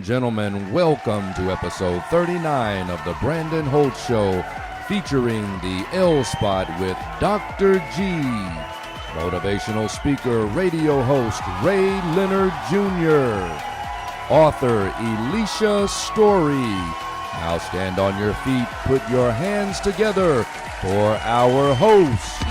Gentlemen, welcome to episode 39 of the Brandon Holt Show, featuring the L Spot with Dr. G, motivational speaker, radio host Ray Leonard Jr., author Elesha Storey. Now stand on your feet, put your hands together for our host.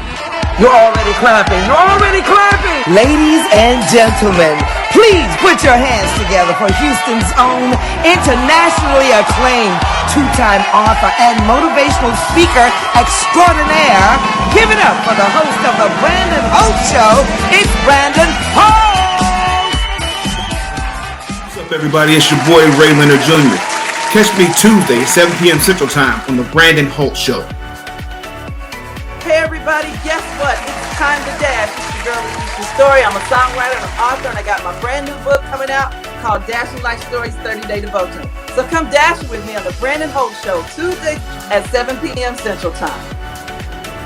You're already clapping. You're already clapping. Ladies and gentlemen, please put your hands together for Houston's own internationally acclaimed two-time author and motivational speaker extraordinaire. Give it up for the host of the Brandon Holt Show. It's Brandon Holt. What's up, everybody? It's your boy, Ray Leonard Jr. Catch me Tuesday at 7 p.m. Central Time on the Brandon Holt Show. Hey everybody, guess what? It's time to dash. It's your girl, Elesha Storey. I'm a songwriter and an author, and I got my brand new book coming out called Dashing Life Stories 30-Day Devotional. So come dashing with me on the Brandon Holt Show, Tuesday at 7 p.m. Central Time.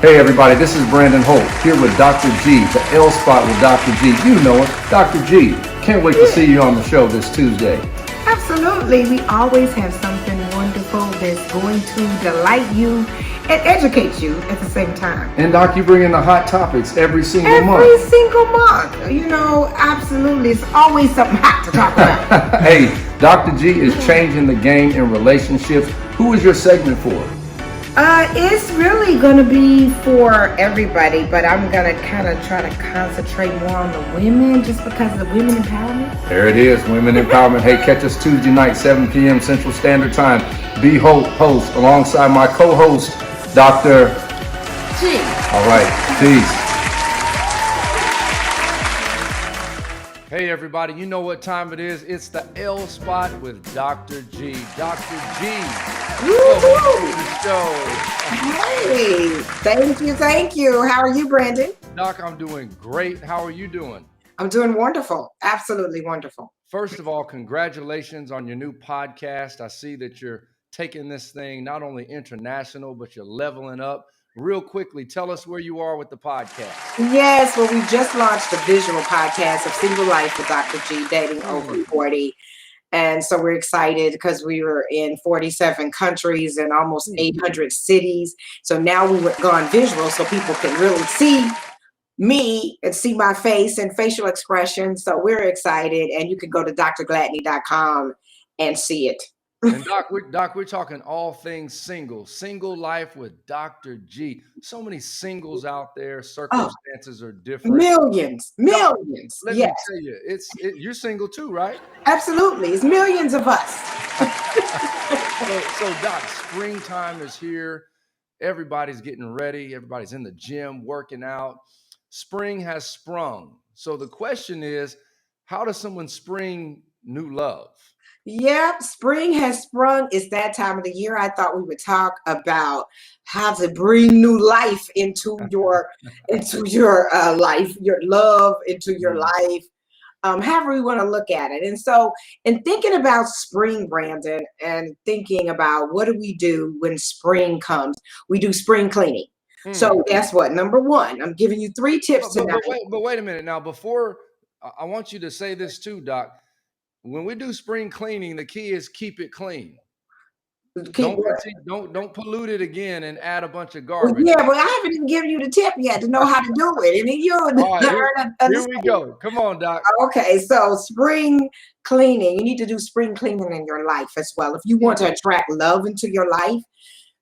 Hey everybody, this is Brandon Holt, here with Dr. G, the L Spot with Dr. G. You know it, Dr. G. Can't wait to see you on the show this Tuesday. Absolutely. We always have something wonderful that's going to delight you and educate you at the same time. And Doc, you bring in the hot topics every single month. Every single month. You know, absolutely. It's always something hot to talk about. Hey, Dr. G is changing the game in relationships. Who is your segment for? It's really going to be for everybody, but I'm going to kind of try to concentrate more on the women just because of the women empowerment. There it is, women empowerment. Hey, catch us Tuesday night, 7 p.m. Central Standard Time. B. Holt, host, alongside my co-host, Dr. G. All right, peace. Hey everybody, you know what time it is. It's the L Spot with Dr. G. Dr. G, welcome to the show. Hey, thank you. How are you, Brandon? Doc, I'm doing great. How are you doing? I'm doing wonderful. Absolutely wonderful. First of all, congratulations on your new podcast. I see that you're taking this thing not only international, but you're leveling up. Real quickly, tell us where you are with the podcast. Yes, well, we just launched a visual podcast of Single Life with Dr. G, dating over 40. And so we're excited because we were in 47 countries and almost 800 cities. So now we've gone visual so people can really see me and see my face and facial expression. So we're excited. And you can go to drgladney.com and see it. And Doc, we're talking all things single life with Dr. G. So many singles out there. Circumstances are different. Millions. Let me Yes, tell you, you're single too, right? absolutely. It's millions of us. So Doc, springtime is here. Everybody's getting ready. Everybody's in the gym, working out. Spring has sprung. So the question is, how does someone spring new love? Yep, spring has sprung. It's that time of the year. I thought we would talk about how to bring new life into your life, your love into your life. However we want to look at it. And so, in thinking about spring, Brandon, and thinking about what do we do when spring comes, we do spring cleaning. So guess what? Number one, I'm giving you 3 tips tonight. But wait a minute. Now, before, I want you to say this too, Doc. When we do spring cleaning, the key is keep it clean. Don't pollute it again and add a bunch of garbage. Yeah, but I haven't even given you the tip yet to know how to do it. And then Here we go. Come on, Doc. Okay, so spring cleaning. You need to do spring cleaning in your life as well. If you want to attract love into your life,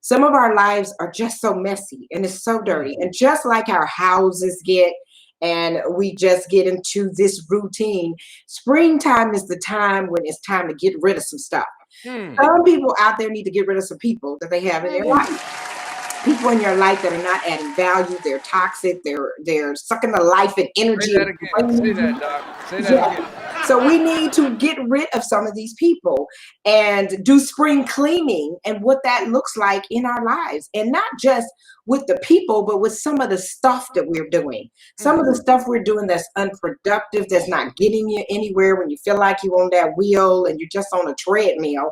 some of our lives are just so messy and it's so dirty. And just like our houses get, and we just get into this routine, springtime is the time when it's time to get rid of some stuff. Some people out there need to get rid of some people that they have in their life. People in your life that are not adding value, they're toxic, they're sucking the life and energy. Say that again. Say that, Doc. Say that again. So we need to get rid of some of these people and do spring cleaning and what that looks like in our lives. And not just with the people, but with some of the stuff that we're doing. Some of the stuff we're doing that's unproductive, that's not getting you anywhere when you feel like you're on that wheel and you're just on a treadmill,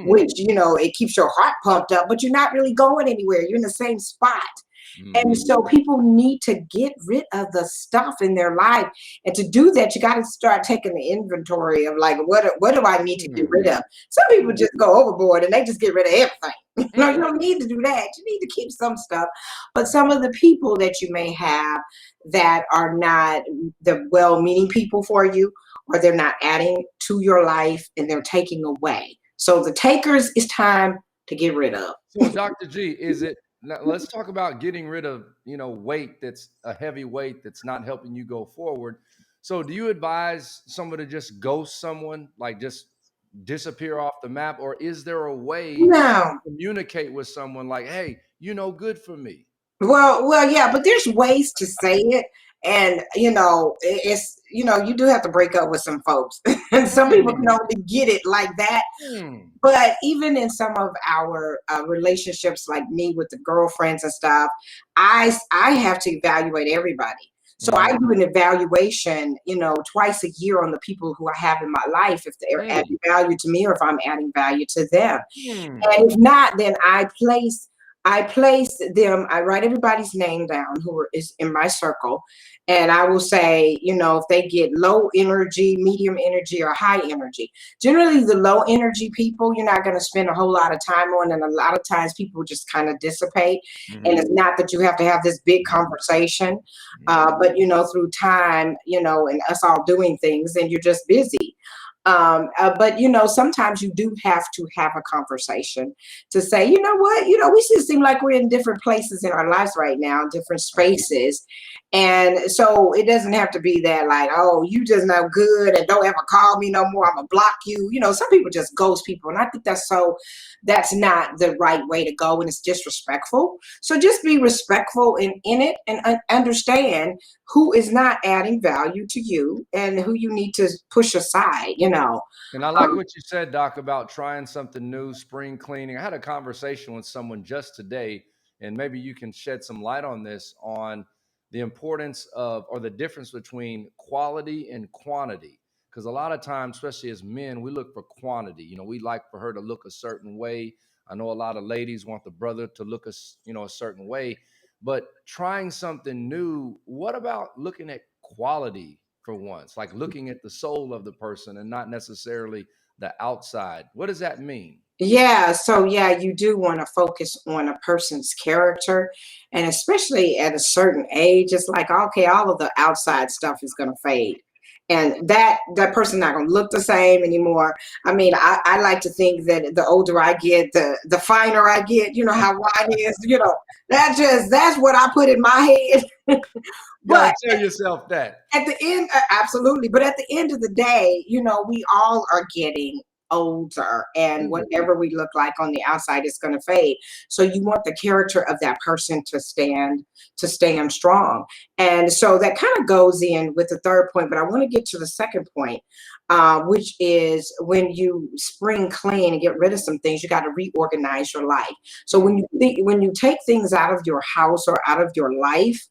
which, you know, it keeps your heart pumped up, but you're not really going anywhere. You're in the same spot. And so people need to get rid of the stuff in their life. And to do that, you got to start taking the inventory of like, what do I need to get rid of? Some people just go overboard and they just get rid of everything. No, you don't need to do that. You need to keep some stuff. But some of the people that you may have that are not the well-meaning people for you, or they're not adding to your life and they're taking away. So the takers is time to get rid of. So Dr. G, is it, now let's talk about getting rid of, weight that's a heavy weight that's not helping you go forward. So do you advise someone to just ghost someone, like just disappear off the map? Or is there a way to No. communicate with someone like, hey, good for me? Well, yeah, but there's ways to say it. And, it's, you do have to break up with some folks. And some people can only get it like that. But even in some of our relationships, like me with the girlfriends and stuff, I have to evaluate everybody. So I do an evaluation, twice a year on the people who I have in my life, if they're adding value to me or if I'm adding value to them. And if not, then I place them, I write everybody's name down is in my circle. And I will say, if they get low energy, medium energy, or high energy. Generally, the low energy people, you're not going to spend a whole lot of time on. And a lot of times people just kind of dissipate. And it's not that you have to have this big conversation. But, through time, and us all doing things, and you're just busy. But, sometimes you do have to have a conversation to say, you know what, we just seem like we're in different places in our lives right now, different spaces. And so it doesn't have to be that like, oh, you just no good and don't ever call me no more. I'm gonna block you. Some people just ghost people. And I think that's not the right way to go. And it's disrespectful. So just be respectful in it and understand who is not adding value to you and who you need to push aside, And I like what you said, Doc, about trying something new, spring cleaning. I had a conversation with someone just today, and maybe you can shed some light on this, on the importance of, or the difference between quality and quantity. Because a lot of times, especially as men, we look for quantity. We like for her to look a certain way. I know a lot of ladies want the brother to look a certain way. But trying something new, what about looking at quality for once? Like looking at the soul of the person and not necessarily the outside. What does that mean? Yeah, so you do want to focus on a person's character, and especially at a certain age, it's like, okay, all of the outside stuff is going to fade. And that person not going to look the same anymore. I mean, I like to think that the older I get, the finer I get, how wine is, that's what I put in my head. But tell yourself that. At the end, absolutely. But at the end of the day, we all are getting older, and whatever we look like on the outside is going to fade. So you want the character of that person to stand strong. And so that kind of goes in with the third point, but I want to get to the second point, which is when you spring clean and get rid of some things, you got to reorganize your life. So when you take things out of your house or out of your life,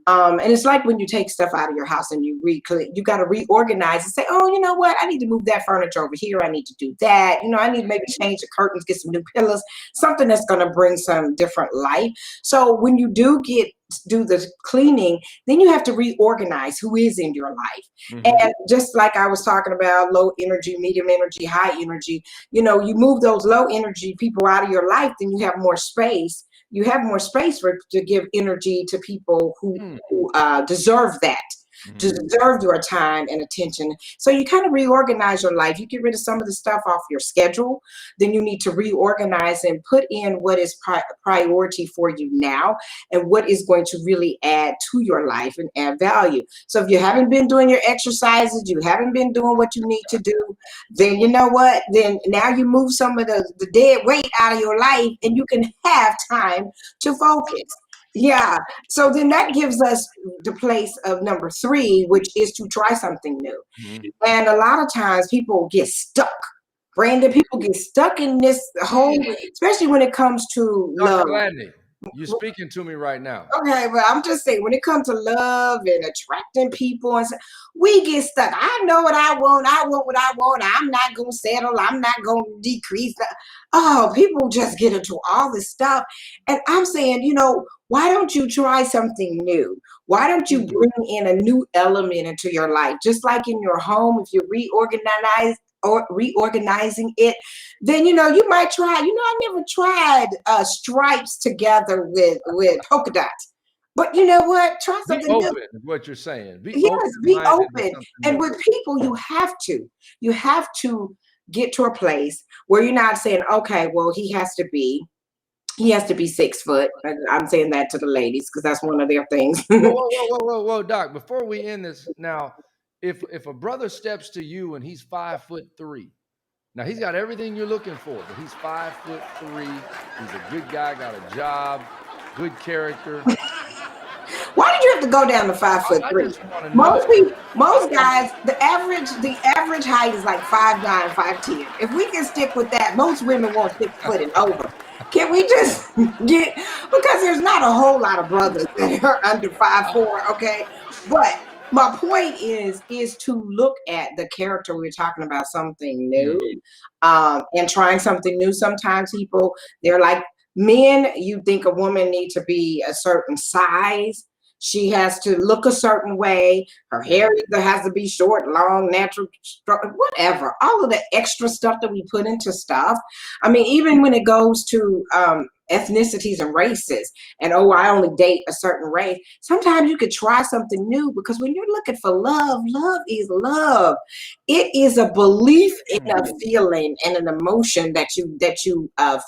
and it's like when you take stuff out of your house and you got to reorganize and say, oh, you know what? I need to move that furniture over here. I need to do that. I need to maybe change the curtains, get some new pillows, something that's going to bring some different light. So when you do the cleaning, then you have to reorganize who is in your life. And just like I was talking about, low energy, medium energy, high energy, you move those low energy people out of your life, then you have more space. You have more space to give energy to people who deserve that, to deserve your time and attention. So you kind of reorganize your life. You get rid of some of the stuff off your schedule. Then you need to reorganize and put in what is priority for you now and what is going to really add to your life and add value. So if you haven't been doing your exercises, you haven't been doing what you need to do, then you know what? Then now you move some of the dead weight out of your life and you can have time to focus. Yeah. So then that gives us the place of number 3, which is to try something new. And a lot of times people get stuck. Brandon, people get stuck in this whole, especially when it comes to love. Gladney, You're speaking to me right now. Okay, but I'm just saying, when it comes to love and attracting people, and we get stuck. I know what I want. I want what I want. I'm not gonna settle. I'm not gonna decrease. Oh, people just get into all this stuff, and I'm saying, why don't you try something new? Why don't you bring in a new element into your life? Just like in your home, if you reorganizing it, then you might try. I never tried stripes together with polka dots, but you know what? Try Be something open new. is what you're saying. Yes, be Open-minded to open. something And new. with people, you have to get to a place where you're not saying, okay, well, he has to be 6 foot. And I'm saying that to the ladies because that's one of their things. Whoa, Doc. Before we end this, now, if a brother steps to you and he's 5'3", now he's got everything you're looking for, but he's 5'3". He's a good guy, got a job, good character. Why did you have to go down to 5'3"? Most guys, the average height is like 5'9", 5'10". If we can stick with that, most women want 6 foot and over. Can we just because there's not a whole lot of brothers that are under 5'4", okay? But my point is to look at the character. We're talking about something new, and trying something new. Sometimes people, they're like men. You think a woman needs to be a certain size. She has to look a certain way. Her hair either has to be short, long, natural, whatever. All of the extra stuff that we put into stuff. I mean, even when it goes to ethnicities and races, and I only date a certain race. Sometimes you could try something new, because when you're looking for love, love is love. It is a belief in a feeling and an emotion that you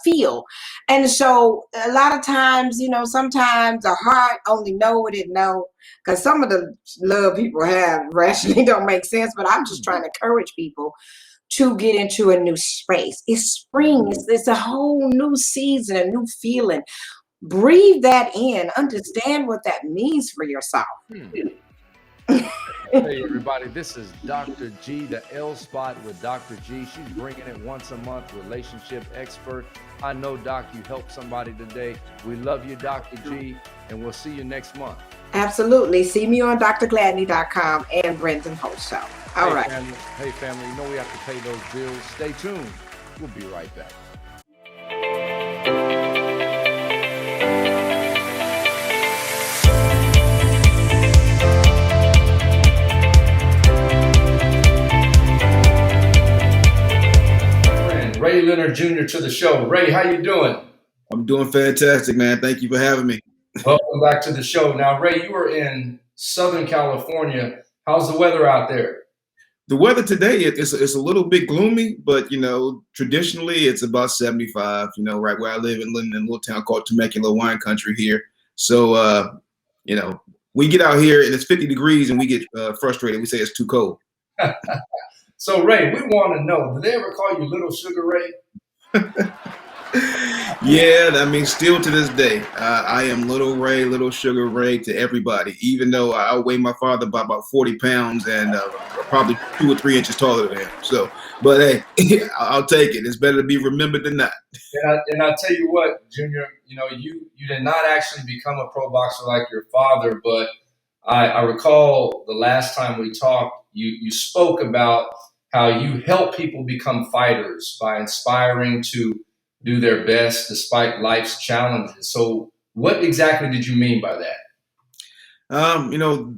feel. And so a lot of times, sometimes the heart only know what it know, because some of the love people have rationally don't make sense. But I'm just trying to encourage people to get into a new space. It's spring. It's a whole new season, a new feeling. Breathe that in. Understand what that means for yourself. Hey, everybody, this is Dr. G, the L Spot with Dr. G. She's bringing it once a month, relationship expert. I know, Doc, you helped somebody today. We love you, Dr. G, and we'll see you next month. Absolutely. See me on drgladney.com and Brendan Holt Show. All right. Family. Hey, family, you know we have to pay those bills. Stay tuned. We'll be right back. Ray Leonard Jr. to the show. Ray, how you doing? I'm doing fantastic, man. Thank you for having me. Welcome back to the show. Now, Ray, you are in Southern California. How's the weather out there? The weather today it's a little bit gloomy, but traditionally it's about 75. Right where I live in a little town called Temecula wine country here. So we get out here and it's 50 degrees and we get frustrated. We say it's too cold. So, Ray, we want to know, did they ever call you Little Sugar Ray? Yeah, I mean, still to this day, I am Little Ray, Little Sugar Ray to everybody, even though I outweigh my father by about 40 pounds and probably 2 or 3 inches taller than him. So, but hey, I'll take it. It's better to be remembered than not. And I'll tell you what, Junior, you did not actually become a pro boxer like your father, but I recall the last time we talked, you spoke about how you help people become fighters by inspiring to do their best despite life's challenges. So what exactly did you mean by that?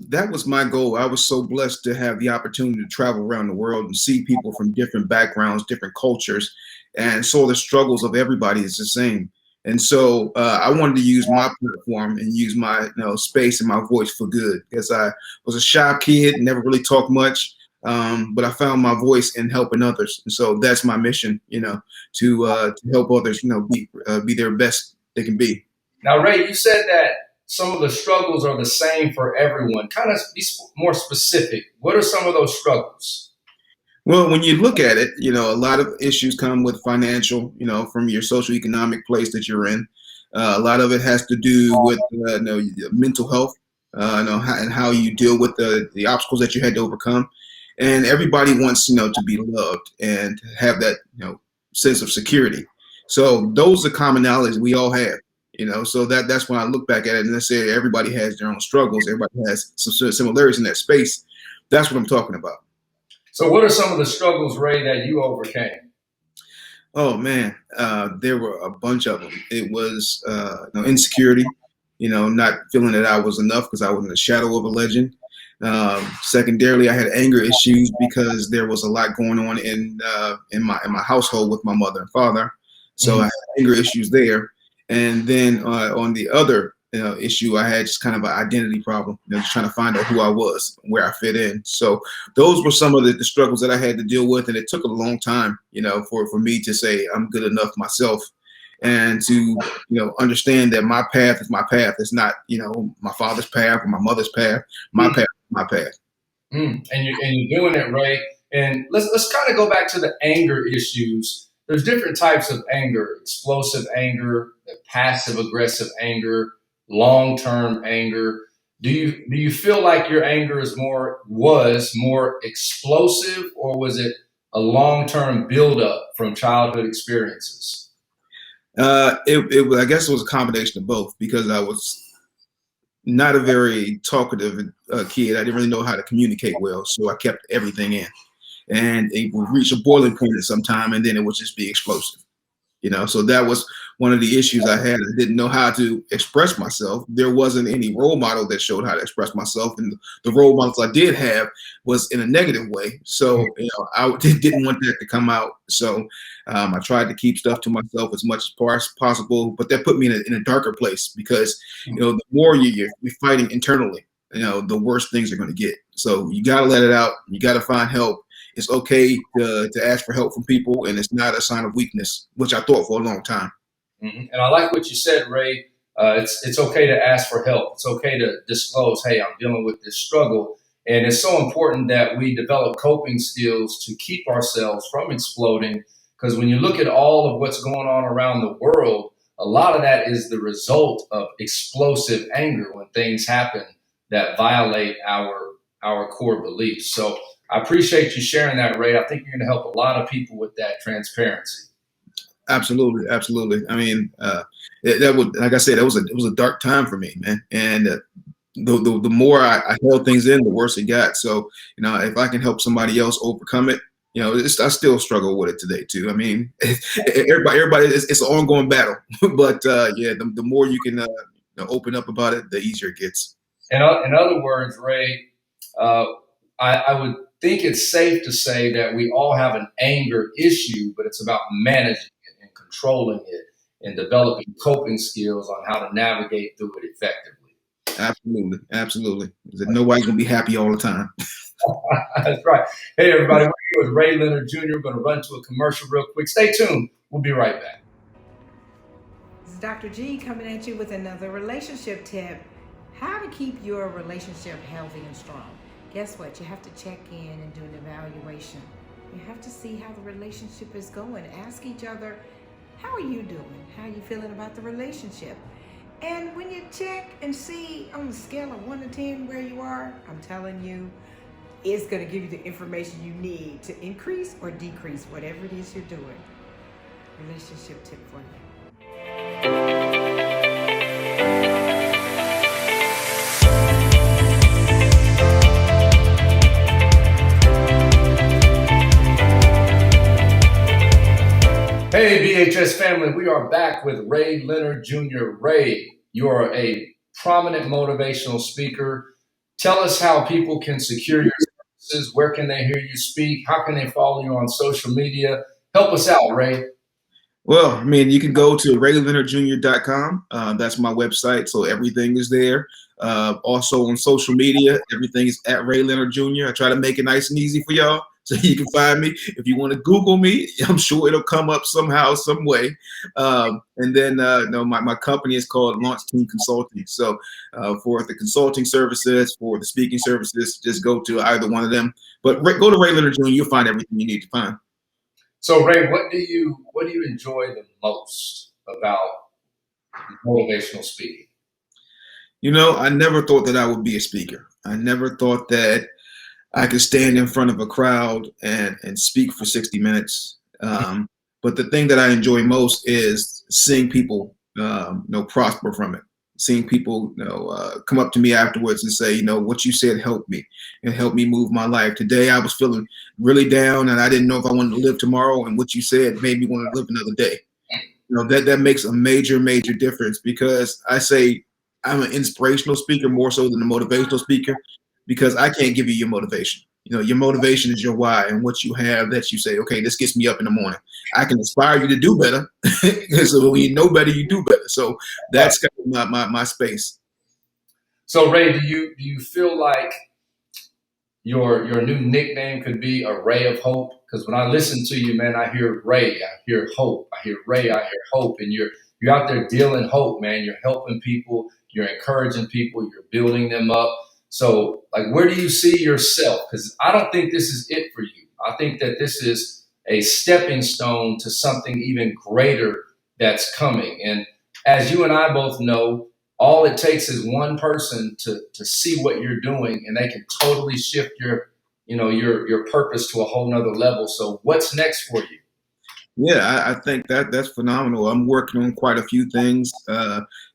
That was my goal. I was so blessed to have the opportunity to travel around the world and see people from different backgrounds, different cultures, and so the struggles of everybody is the same. And so I wanted to use my platform and use my space and my voice for good, because I was a shy kid, never really talked much. But I found my voice in helping others. And so that's my mission, to help others, be their best they can be. Now, Ray, you said that some of the struggles are the same for everyone. Kind of be more specific. What are some of those struggles? Well, when you look at it, a lot of issues come with financial, from your socioeconomic place that you're in. A lot of it has to do with mental health, and how you deal with the obstacles that you had to overcome. And everybody wants, to be loved and have that, sense of security. So those are commonalities we all have. So that's when I look back at it and I say everybody has their own struggles. Everybody has some sort of similarities in that space. That's what I'm talking about. So what are some of the struggles, Ray, that you overcame? Oh man, there were a bunch of them. It was insecurity, not feeling that I was enough because I was in the shadow of a legend. Secondarily, I had anger issues because there was a lot going on in my household with my mother and father. So I had anger issues there. And then on the other issue, I had just kind of an identity problem, just trying to find out who I was, where I fit in. So those were some of the struggles that I had to deal with. And it took a long time, for me to say I'm good enough myself and to, understand that my path is my path. It's not, my father's path or my mother's path. My path is my path. And you're doing it, Ray. And let's kind of go back to the anger issues. There's different types of anger: explosive anger, passive aggressive anger, long-term anger. Do you feel like your anger was more explosive, or was it a long-term buildup from childhood experiences? I guess it was a combination of both, because I was not a very talkative kid. I didn't really know how to communicate well, so I kept everything in. And it would reach a boiling point at some time, and then it would just be explosive. So that was one of the issues I had. I didn't know how to express myself. There wasn't any role model that showed how to express myself, and the role models I did have was in a negative way. So I didn't want that to come out. So I tried to keep stuff to myself as much as possible, but that put me in a darker place, because the more you're fighting internally, the worse things are going to get. So you got to let it out. You got to find help. It's okay to ask for help from people, and it's not a sign of weakness, which I thought for a long time. And I like what you said, Ray. It's okay to ask for help. It's okay to disclose, hey, I'm dealing with this struggle. And it's so important that we develop coping skills to keep ourselves from exploding, because when you look at all of what's going on around the world, a lot of that is the result of explosive anger when things happen that violate our core beliefs. So I appreciate you sharing that, Ray. I think you're going to help a lot of people with that transparency. Absolutely, absolutely. I mean, that would, like I said, it was a dark time for me, man. And the more I held things in, the worse it got. So if I can help somebody else overcome it, I still struggle with it today too. I mean, everybody, it's an ongoing battle. But the more you can open up about it, the easier it gets. In other words, Ray, I would think it's safe to say that we all have an anger issue, but it's about managing it and controlling it and developing coping skills on how to navigate through it effectively. Absolutely. Absolutely. Nobody's going to be happy all the time. That's right. Hey, everybody. We're here with Ray Leonard Jr. We're going to run to a commercial real quick. Stay tuned. We'll be right back. This is Dr. G coming at you with another relationship tip. How to keep your relationship healthy and strong. Guess what? You have to check in and do an evaluation. You have to see how the relationship is going. Ask each other, how are you doing? How are you feeling about the relationship? And when you check and see on the scale of 1 to 10 where you are, I'm telling you, it's going to give you the information you need to increase or decrease whatever it is you're doing. Relationship tip for you. Hey, BHS family, we are back with Ray Leonard Jr. Ray, you're a prominent motivational speaker. Tell us how people can secure your services. Where can they hear you speak? How can they follow you on social media? Help us out, Ray. Well, I mean, you can go to rayleonardjr.com. That's my website, so everything is there. Also on social media, everything is at Ray Leonard Jr. I try to make it nice and easy for y'all, so you can find me. If you want to Google me, I'm sure it'll come up somehow, some way. And then, my company is called Launch Team Consulting. So for the consulting services, for the speaking services, just go to either one of them. But go to Ray Leonard Jr. You'll find everything you need to find. So, Ray, what do you enjoy the most about motivational speaking? I never thought that I would be a speaker. I never thought that I could stand in front of a crowd and speak for 60 minutes. But the thing that I enjoy most is seeing people prosper from it. Seeing people, come up to me afterwards and say, what you said helped me and helped me move my life. Today, I was feeling really down and I didn't know if I wanted to live tomorrow. And what you said made me want to live another day. That makes a major, major difference, because I say I'm an inspirational speaker more so than a motivational speaker, because I can't give you your motivation. Your motivation is your why and what you have that you say, okay, this gets me up in the morning. I can inspire you to do better. So when you know better, you do better. So that's kind of my space. So Ray, do you feel like your new nickname could be a ray of hope? Because when I listen to you, man, I hear Ray, I hear hope, I hear Ray, I hear hope, and you're out there dealing hope, man. You're helping people, you're encouraging people, you're building them up. So, like, where do you see yourself? Because I don't think this is it for you. I think that this is a stepping stone to something even greater that's coming. And as you and I both know, all it takes is one person to see what you're doing, and they can totally shift your purpose to a whole nother level. So what's next for you? Yeah, I think that's phenomenal. I'm working on quite a few things.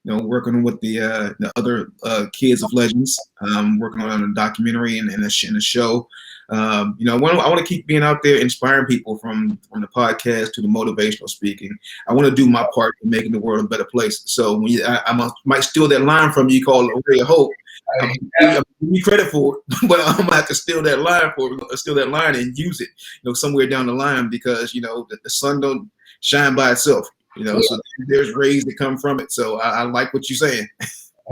Working with the other kids of legends. I'm working on a documentary and a show. I want to keep being out there inspiring people from the podcast to the motivational speaking. I want to do my part in making the world a better place. So when might steal that line from you, called "A Ray of Hope." I'm gonna give you credit for it, but I'm gonna have to steal that line and use it, somewhere down the line, because the sun don't shine by itself, so there's rays that come from it. So I like what you're saying.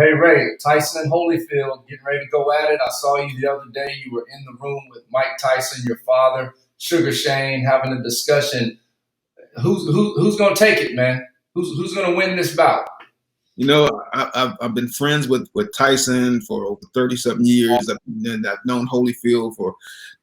Hey Ray, Tyson and Holyfield getting ready to go at it. I saw you the other day. You were in the room with Mike Tyson, your father, Sugar Shane, having a discussion. Who's gonna take it, man? Who's gonna win this bout? I've been friends with Tyson for over 30-something years. I've known Holyfield for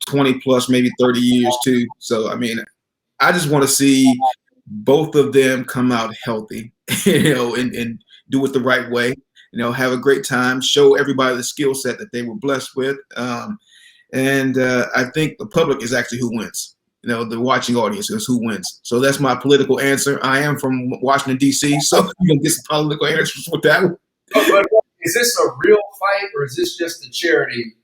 20 plus, maybe 30 years too. So, I just want to see both of them come out healthy, and do it the right way. Have a great time, show everybody the skill set that they were blessed with. And I think the public is actually who wins. The watching audience is who wins. So that's my political answer. I am from Washington, D.C., so you're going to get some political answers with that one. But is this a real fight, or is this just a charity,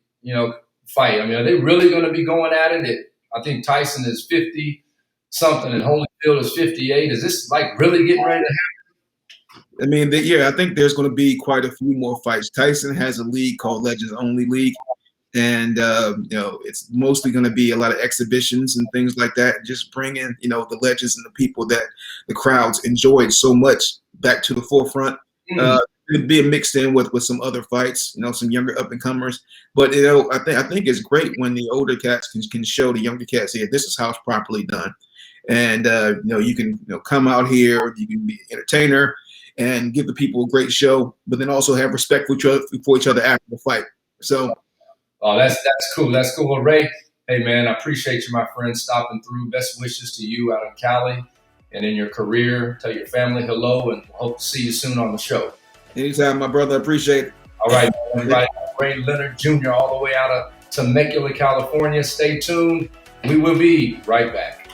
fight? Are they really going to be going at it? I think Tyson is 50-something and Holyfield is 58. Is this like really getting ready to happen? I think there's going to be quite a few more fights. Tyson has a league called Legends Only League. And, it's mostly going to be a lot of exhibitions and things like that. Just bringing, the legends and the people that the crowds enjoyed so much back to the forefront. It'd be mixed in with some other fights, some younger up and comers. But, I think it's great when the older cats can show the younger cats here, this is how it's properly done. And, you can come out here, you can be an entertainer and give the people a great show, but then also have respect for each other after the fight. So. Oh, that's cool. That's cool. Well, Ray, hey, man, I appreciate you, my friend, stopping through. Best wishes to you out in Cali and in your career. Tell your family hello, and hope to see you soon on the show. Anytime, my brother. I appreciate it. All right, everybody. Ray Leonard Jr. all the way out of Temecula, California. Stay tuned. We will be right back.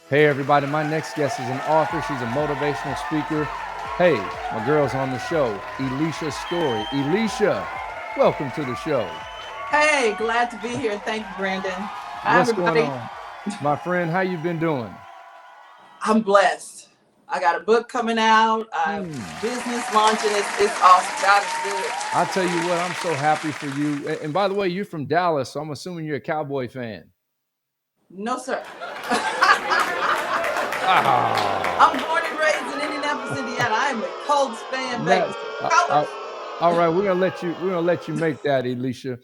Hey, everybody. My next guest is an author. She's a motivational speaker. Hey, my girl's on the show, Elesha Storey. Elesha, welcome to the show. Hey, glad to be here. Thank you, Brandon. Hi, What's everybody. going on? My friend, how you been doing? I'm blessed. I got a book coming out. Business launching. It's awesome. God is good. I'll tell you what, I'm so happy for you. And by the way, you're from Dallas, so I'm assuming you're a Cowboy fan. No, sir. Ah. I'm born and raised in Indianapolis, Indiana. I am a Colts fan, baby. All right, we're gonna let you make that, Elesha.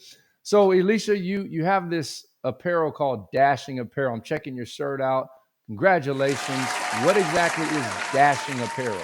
So, Elesha, you have this apparel called Dashing Apparel. I'm checking your shirt out. Congratulations. What exactly is Dashing Apparel?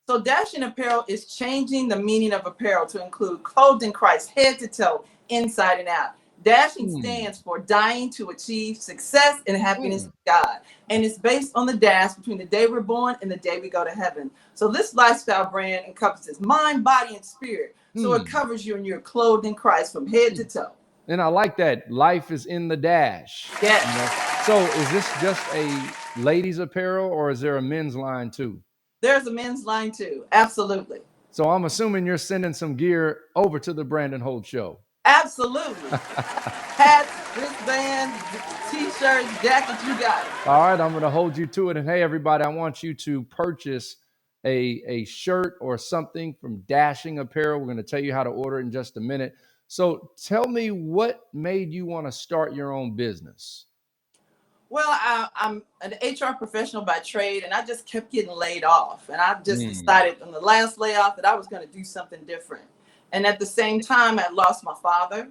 So Dashing Apparel is changing the meaning of apparel to include clothed in Christ, head to toe, inside and out. Dashing stands for dying to achieve success and happiness with God. And it's based on the dash between the day we're born and the day we go to heaven. So this lifestyle brand encompasses mind, body, and spirit. So it covers you and you're clothed in Christ from head to toe. And I like that. Life is in the dash. Yes. So is this just a ladies apparel or is there a men's line too? There's a men's line too. Absolutely. So I'm assuming you're sending some gear over to the Brandon Holt Show. Absolutely. Hats, wristbands, t-shirts, jackets, you got it. All right, I'm going to hold you to it. And hey, everybody, I want you to purchase a shirt or something from Dashing Apparel. We're going to tell you how to order it in just a minute. So tell me, what made you want to start your own business? Well, I'm an HR professional by trade, and I just kept getting laid off. And I just decided on the last layoff that I was going to do something different. And at the same time, I lost my father.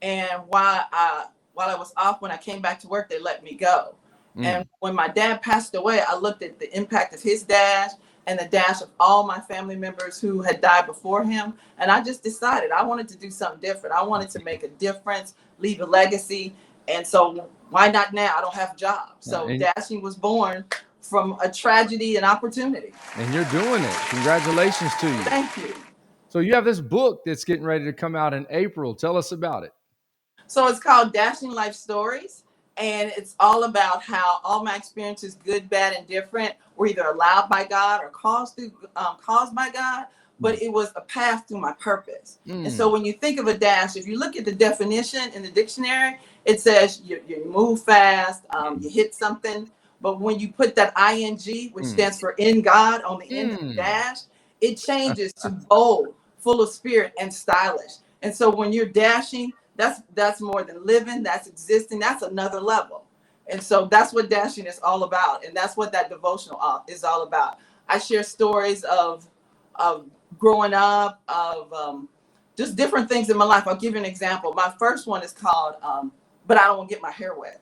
And while I was off, when I came back to work, they let me go. And when my dad passed away, I looked at the impact of his dash and the dash of all my family members who had died before him. And I just decided I wanted to do something different. I wanted to make a difference, leave a legacy. And so why not now? I don't have a job. So Dashing was born from a tragedy and opportunity. And you're doing it. Congratulations to you. Thank you. So you have this book that's getting ready to come out in April. Tell us about it. So it's called Dashing Life Stories. And it's all about how all my experiences, good, bad, and different, were either allowed by God or caused by God. But it was a path through my purpose. And so when you think of a dash, if you look at the definition in the dictionary, it says you move fast, you hit something. But when you put that ing, which stands for in God, on the end of the dash, it changes to bold, full of spirit, and stylish. And so when you're dashing, that's more than living, that's existing, that's another level. And so that's what Dashing is all about. And that's what that devotional is all about. I share stories of growing up, of just different things in my life. I'll give you an example. My first one is called But I Don't Want to Get My Hair Wet.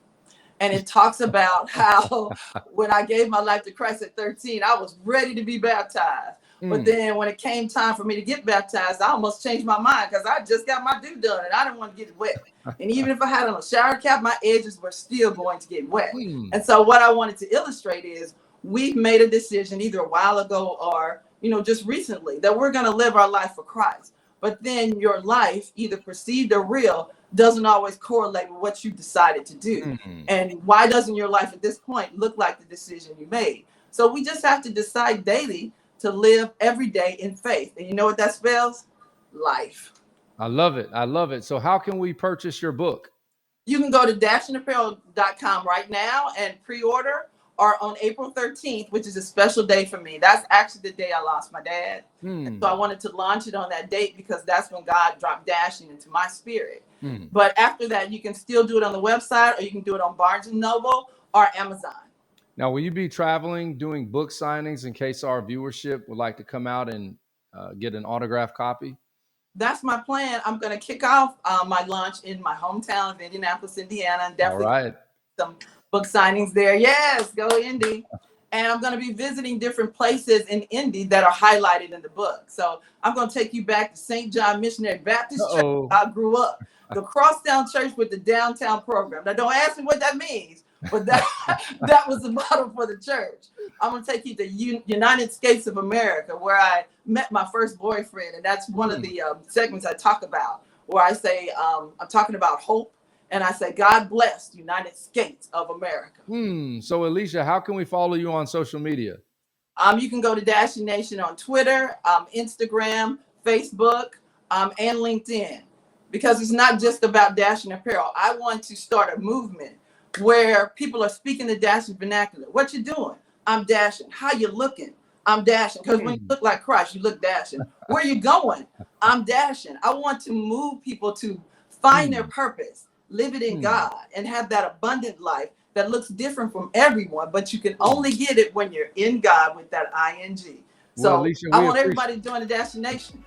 And it talks about how when I gave my life to Christ at 13, I was ready to be baptized. But then when it came time for me to get baptized, I almost changed my mind because I just got my due done and I didn't want to get it wet. And even if I had on a shower cap, my edges were still going to get wet. And so what I wanted to illustrate is we've made a decision either a while ago or, just recently that we're going to live our life for Christ. But then your life, either perceived or real, doesn't always correlate with what you decided to do. And why doesn't your life at this point look like the decision you made? So we just have to decide daily to live every day in faith. And you know what that spells? Life. I love it. I love it. So how can we purchase your book? You can go to dashingapparel.com right now and pre-order, or on April 13th, which is a special day for me. That's actually the day I lost my dad. And so I wanted to launch it on that date because that's when God dropped Dashing into my spirit. But after that, you can still do it on the website, or you can do it on Barnes & Noble or Amazon. Now, will you be traveling, doing book signings in case our viewership would like to come out and get an autographed copy? That's my plan. I'm going to kick off my launch in my hometown of Indianapolis, Indiana, and definitely some book signings there. Yes, go Indy. And I'm going to be visiting different places in Indy that are highlighted in the book. So I'm going to take you back to St. John Missionary Baptist Church. I grew up. The Crosstown Church with the downtown program. Now, don't ask me what that means, but that was the model for the church. I'm going to take you to United States of America, where I met my first boyfriend. And that's one of the segments I talk about, where I say, I'm talking about hope. And I say, God bless the United States of America. So, Elesha, how can we follow you on social media? You can go to Dashing Nation on Twitter, Instagram, Facebook, and LinkedIn. Because it's not just about Dashing Apparel. I want to start a movement where people are speaking the Dashing vernacular. What you doing? I'm dashing. How you looking? I'm dashing. Because when you look like Christ, you look dashing. Where you going? I'm dashing. I want to move people to find their purpose, live it in God, and have that abundant life that looks different from everyone, but you can only get it when you're in God with that ing. So well, Elesha, I want everybody to join the Dashing Nation.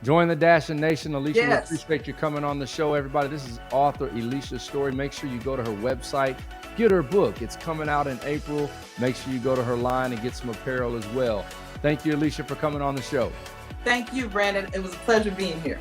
Join the Dashing Nation. Elesha, we appreciate you coming on the show, everybody. This is author Elesha Storey. Make sure you go to her website, get her book. It's coming out in April. Make sure you go to her line and get some apparel as well. Thank you, Elesha, for coming on the show. Thank you, Brandon. It was a pleasure being here.